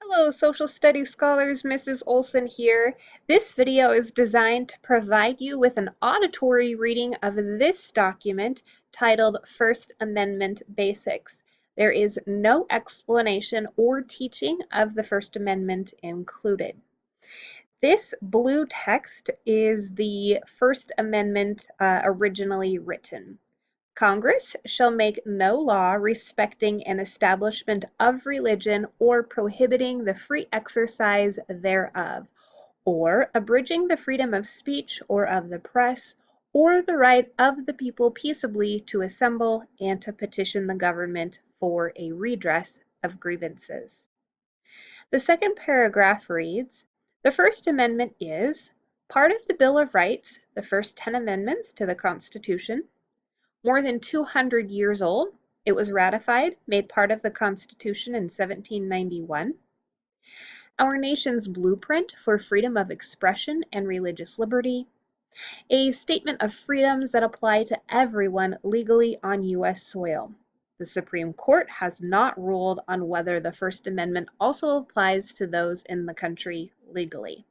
Hello, social studies scholars. Mrs. Olsen here. This video is designed to provide you with an auditory reading of this document titled First Amendment Basics. There is no explanation or teaching of the First Amendment included. This blue text is the First Amendment originally written. Congress shall make no law respecting an establishment of religion or prohibiting the free exercise thereof, or abridging the freedom of speech or of the press, or the right of the people peaceably to assemble and to petition the government for a redress of grievances. The second paragraph reads, "The First Amendment is part of the Bill of Rights, the first 10 amendments to the Constitution. More than 200 years old, it was ratified, made part of the Constitution in 1791. Our nation's blueprint for freedom of expression and religious liberty. A statement of freedoms that apply to everyone legally on U.S. soil. The Supreme Court has not ruled on whether the First Amendment also applies to those in the country legally."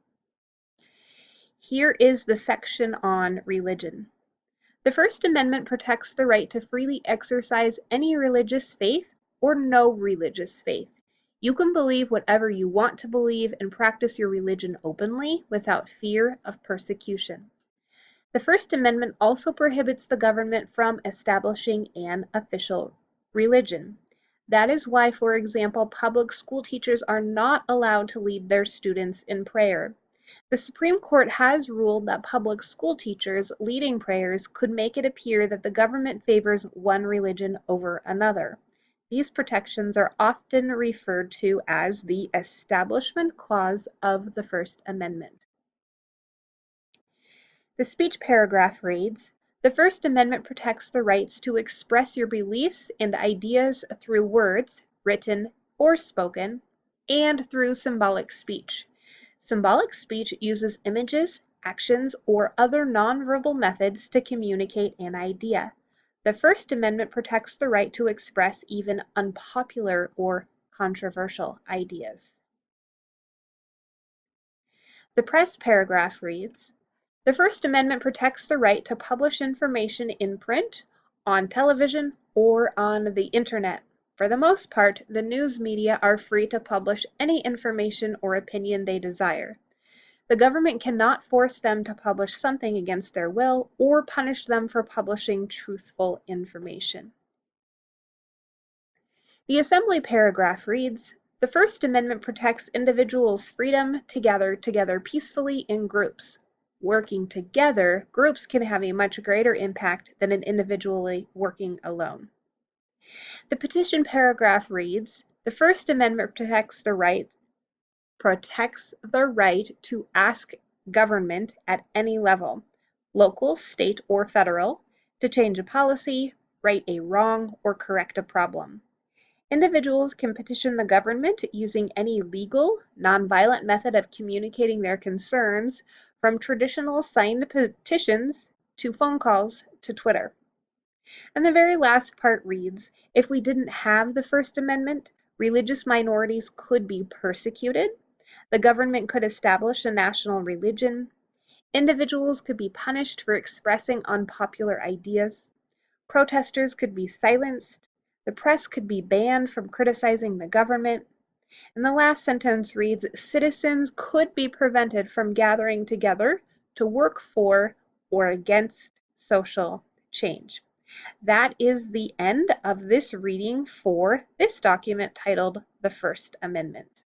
Here is the section on religion. The First Amendment protects the right to freely exercise any religious faith or no religious faith. You can believe whatever you want to believe and practice your religion openly without fear of persecution. The First Amendment also prohibits the government from establishing an official religion. That is why, for example, public school teachers are not allowed to lead their students in prayer. The Supreme Court has ruled that public school teachers leading prayers could make it appear that the government favors one religion over another. These protections are often referred to as the Establishment Clause of the First Amendment. The speech paragraph reads, "The First Amendment protects the rights to express your beliefs and ideas through words, written or spoken, and through symbolic speech. Symbolic speech uses images, actions, or other nonverbal methods to communicate an idea. The First Amendment protects the right to express even unpopular or controversial ideas." The press paragraph reads, "The First Amendment protects the right to publish information in print, on television, or on the Internet. For the most part, the news media are free to publish any information or opinion they desire. The government cannot force them to publish something against their will or punish them for publishing truthful information." The assembly paragraph reads, "The First Amendment protects individuals' freedom to gather together peacefully in groups. Working together, groups can have a much greater impact than an individually working alone." The petition paragraph reads, "The First Amendment protects the right to ask government at any level, local, state, or federal, to change a policy, right a wrong, or correct a problem. Individuals can petition the government using any legal, nonviolent method of communicating their concerns, from traditional signed petitions to phone calls to Twitter." And the very last part reads, "If we didn't have the First Amendment, religious minorities could be persecuted, the government could establish a national religion, individuals could be punished for expressing unpopular ideas, protesters could be silenced, the press could be banned from criticizing the government." And the last sentence reads, "Citizens could be prevented from gathering together to work for or against social change." That is the end of this reading for this document titled The First Amendment.